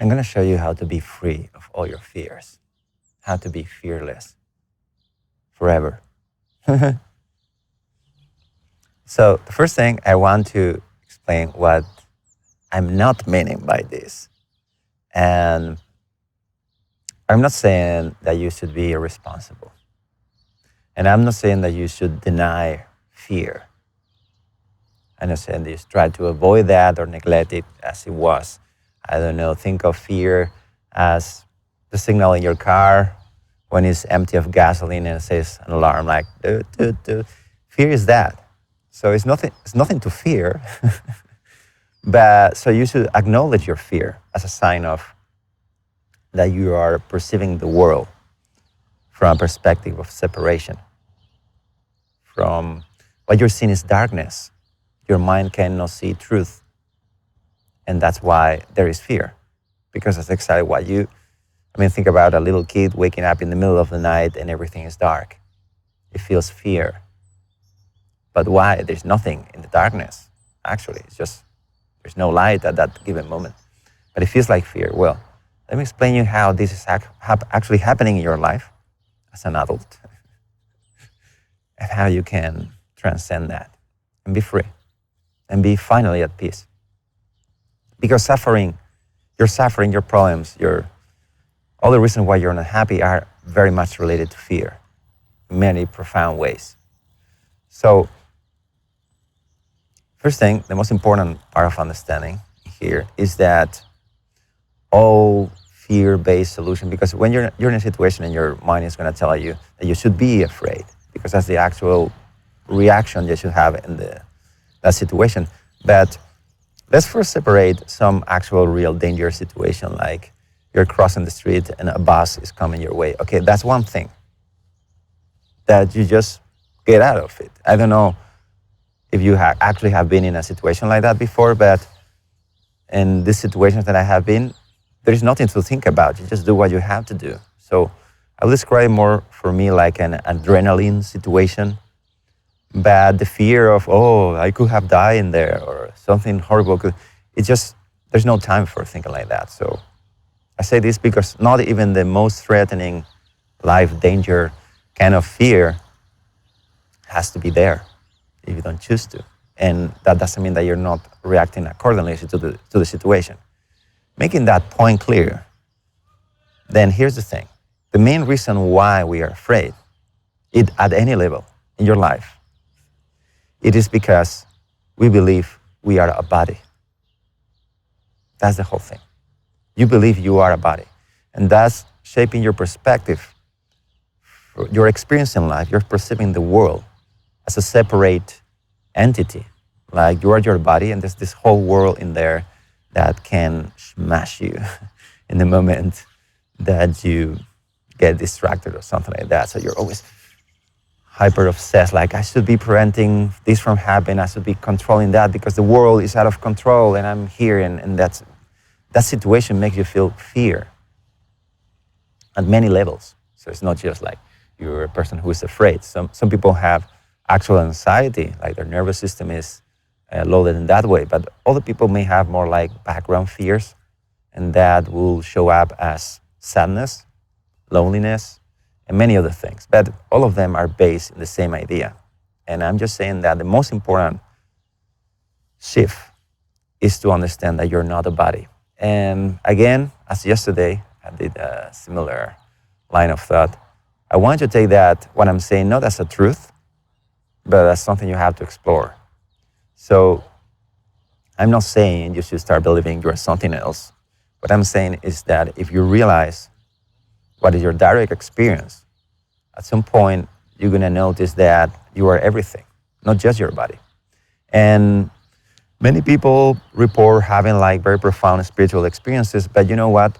I'm going to show you how to be free of all your fears, how to be fearless forever. So the first thing I want to explain what I'm not meaning by this. And I'm not saying that you should be irresponsible. And I'm not saying that you should deny fear. I'm not saying that you should try to avoid that or neglect it as it was. I don't know, think of fear as the signal in your car when it's empty of gasoline and it says an alarm like, doo, doo, doo. Fear is that. So it's nothing to fear. But so you should acknowledge your fear as a sign of that you are perceiving the world from a perspective of separation. From what you're seeing is darkness. Your mind cannot see truth. And that's why there is fear. Because that's exactly what think about a little kid waking up in the middle of the night and everything is dark. It feels fear. But why? There's nothing in the darkness. Actually, it's just, there's no light at that given moment. But it feels like fear. Well, let me explain you how this is actually happening in your life as an adult. And how you can transcend that and be free and be finally at peace. Because your problems, all the reasons why you're not happy are very much related to fear in many profound ways. So, first thing, the most important part of understanding here is that all fear-based solution, because when you're in a situation and your mind is going to tell you that you should be afraid, because that's the actual reaction you should have in that situation. But let's first separate some actual real danger situation, like you're crossing the street and a bus is coming your way. Okay, that's one thing that you just get out of it. I don't know if you actually have been in a situation like that before, but in these situations that I have been, there is nothing to think about. You just do what you have to do. So I will describe more for me like an adrenaline situation. But the fear of, I could have died in there or something horrible there's no time for thinking like that. So I say this because not even the most threatening life danger kind of fear has to be there if you don't choose to. And that doesn't mean that you're not reacting accordingly to the situation. Making that point clear, then here's the thing. The main reason why we are afraid, at any level in your life, it is because we believe we are a body. That's the whole thing. You believe you are a body. And that's shaping your perspective, your experience in life. You're perceiving the world as a separate entity. Like you are your body and there's this whole world in there that can smash you in the moment that you get distracted or something like that. So you're always hyper obsessed, like I should be preventing this from happening, I should be controlling that because the world is out of control and I'm here, and that situation makes you feel fear at many levels. So it's not just like you're a person who is afraid. Some people have actual anxiety, like their nervous system is loaded in that way, but other people may have more like background fears, and that will show up as sadness, loneliness, and many other things. But all of them are based in the same idea. And I'm just saying that the most important shift is to understand that you're not a body. And again, as yesterday, I did a similar line of thought. I want you to take that, what I'm saying, not as a truth, but as something you have to explore. So I'm not saying you should start believing you're something else. What I'm saying is that if you realize what is your direct experience, at some point you're going to notice that you are everything, not just your body. And many people report having like very profound spiritual experiences, but you know what?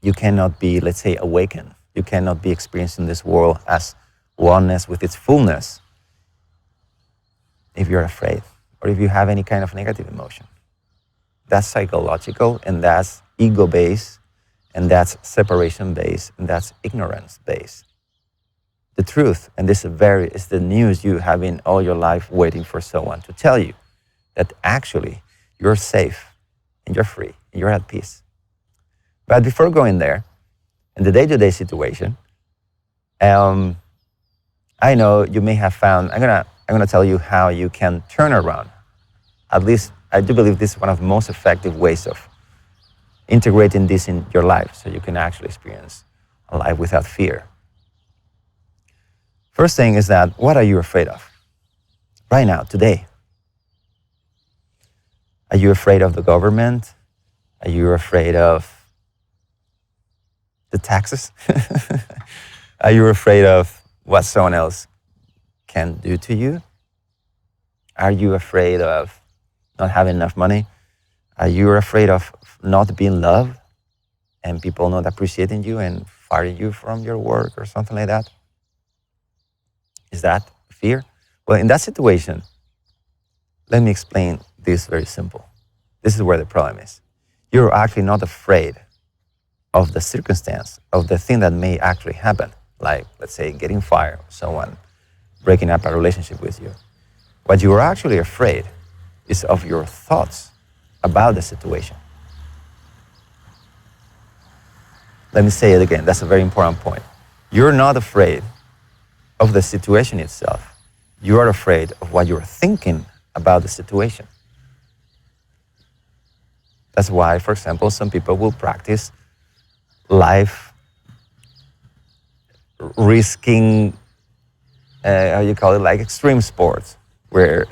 You cannot be, let's say, awakened. You cannot be experiencing this world as oneness with its fullness if you're afraid or if you have any kind of negative emotion. That's psychological, and that's ego-based, and that's separation-based, and that's ignorance-based. The truth, and this is the news you have been all your life waiting for someone to tell you, that actually you're safe and you're free, and you're at peace. But before going there, in the day-to-day situation, I know you may have found, I'm gonna tell you how you can turn around. At least I do believe this is one of the most effective ways of integrating this in your life so you can actually experience a life without fear. First thing is that, what are you afraid of? Right now, today. Are you afraid of the government? Are you afraid of the taxes? Are you afraid of what someone else can do to you? Are you afraid of not having enough money? Are you afraid of not being loved and people not appreciating you and firing you from your work or something like that? Is that fear? Well, in that situation, let me explain this very simple. This is where the problem is. You're actually not afraid of the circumstance, of the thing that may actually happen, like, let's say, getting fired, someone breaking up a relationship with you. What you are actually afraid is of your thoughts about the situation. Let me say it again. That's a very important point. You're not afraid of the situation itself. You are afraid of what you're thinking about the situation. That's why, for example, some people will practice life risking, how you call it, like extreme sports, where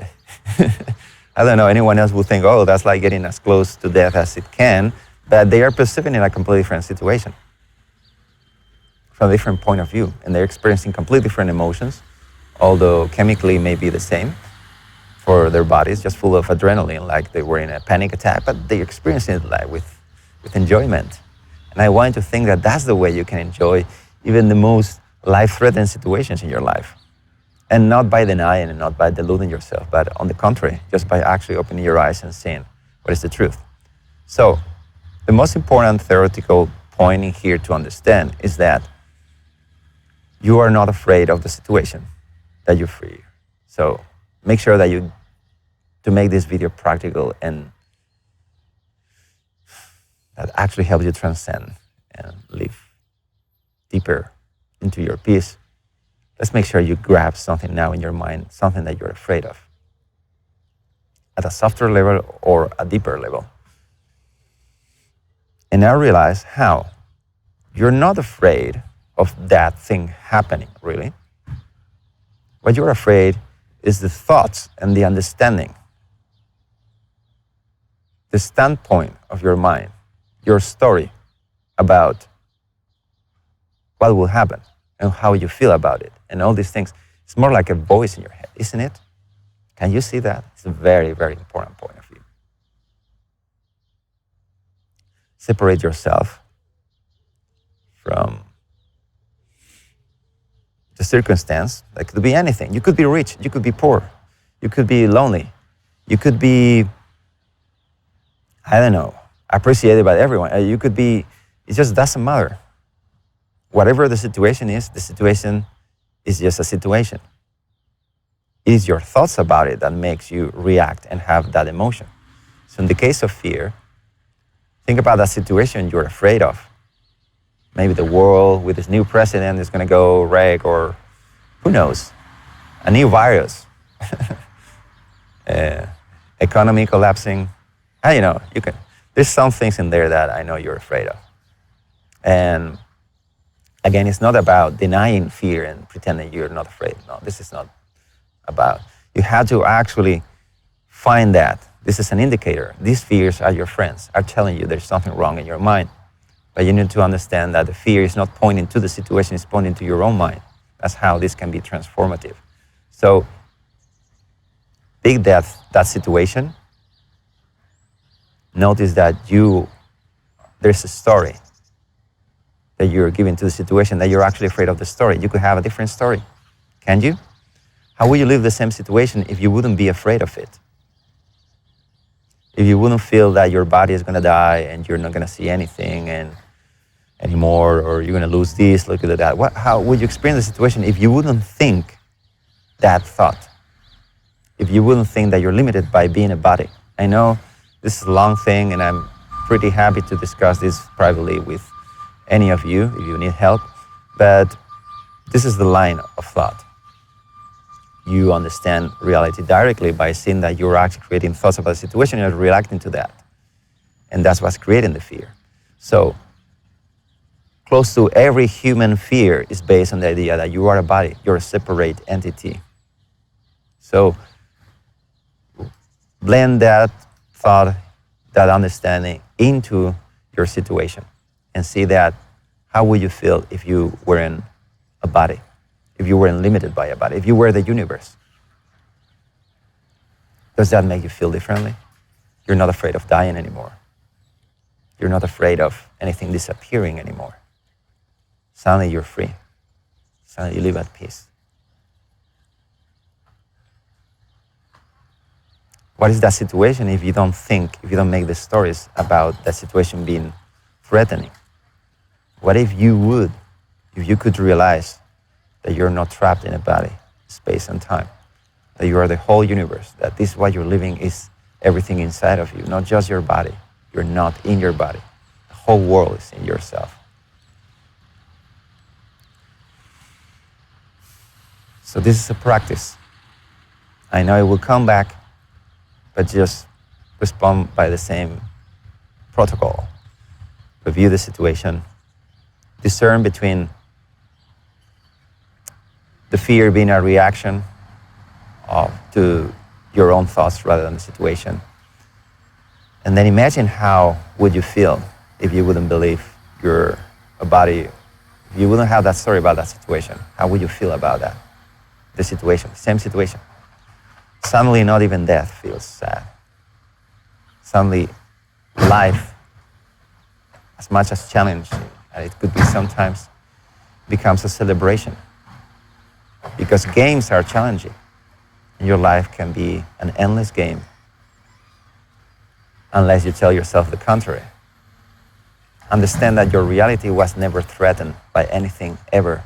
I don't know, anyone else would think, oh, that's like getting as close to death as it can, but they are perceiving in a completely different situation, from a different point of view, and they're experiencing completely different emotions, although chemically may be the same for their bodies, just full of adrenaline, like they were in a panic attack, but they're experiencing it like with enjoyment. And I want you to think that that's the way you can enjoy even the most life-threatening situations in your life. And not by denying and not by deluding yourself, but on the contrary, just by actually opening your eyes and seeing what is the truth. So the most important theoretical point in here to understand is that you are not afraid of the situation that you fear. So make sure that to make this video practical and that actually helps you transcend and live deeper into your peace. Let's make sure you grab something now in your mind, something that you're afraid of, at a softer level or a deeper level. And now realize how you're not afraid of that thing happening, really. What you're afraid is the thoughts and the understanding, the standpoint of your mind, your story about what will happen and how you feel about it and all these things. It's more like a voice in your head, isn't it? Can you see that? It's a very, very important point of view. Separate yourself from the circumstance. That could be anything. You could be rich, you could be poor, you could be lonely, you could be, I don't know, appreciated by everyone. You could be, it just doesn't matter. Whatever the situation is just a situation. It is your thoughts about it that makes you react and have that emotion. So in the case of fear, think about that situation you're afraid of. Maybe the world with this new president is going to go wreck, or who knows, a new virus, economy collapsing. There's some things in there that I know you're afraid of. And again, it's not about denying fear and pretending you're not afraid. No, this is not about. You have to actually find that. This is an indicator. These fears are your friends, are telling you there's something wrong in your mind. But you need to understand that the fear is not pointing to the situation, it's pointing to your own mind. That's how this can be transformative. So, take that situation. Notice that there's a story that you're giving to the situation, that you're actually afraid of the story. You could have a different story. Can you? How would you live the same situation if you wouldn't be afraid of it? If you wouldn't feel that your body is going to die and you're not going to see anything anymore, or you're going to lose this, look at that. How would you experience the situation if you wouldn't think that thought? If you wouldn't think that you're limited by being a body? I know This is a long thing, and I'm pretty happy to discuss this privately with any of you if you need help. But this is the line of thought. You understand reality directly by seeing that you're actually creating thoughts about the situation and you're reacting to that. And that's what's creating the fear. So close to every human fear is based on the idea that you are a body, you're a separate entity. So blend that thought, that understanding into your situation and see that how would you feel if you were in a body, if you weren't limited by a body, if you were the universe. Does that make you feel differently? You're not afraid of dying anymore. You're not afraid of anything disappearing anymore. Suddenly you're free. Suddenly you live at peace. What is that situation if you don't think, if you don't make the stories about that situation being threatening? What if you could realize that you're not trapped in a body, space and time, that you are the whole universe, that this what you're living is everything inside of you, not just your body. You're not in your body. The whole world is in yourself. So this is a practice. I know it will come back, but just respond by the same protocol. Review the situation. Discern between the fear being a reaction to your own thoughts rather than the situation. And then imagine how would you feel if you wouldn't believe you're a body, if you wouldn't have that story about that situation. How would you feel about that? The situation, same situation. Suddenly not even death feels sad. Suddenly life, as much as challenging as it could be sometimes, becomes a celebration. Because games are challenging. And your life can be an endless game unless you tell yourself the contrary. Understand that your reality was never threatened by anything ever.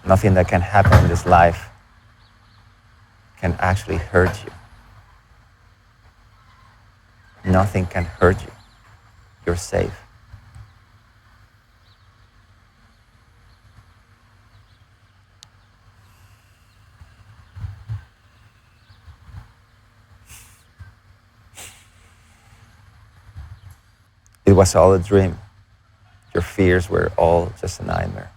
Nothing that can happen in this life can actually hurt you. Nothing can hurt you. You're safe. It was all a dream. Your fears were all just a nightmare.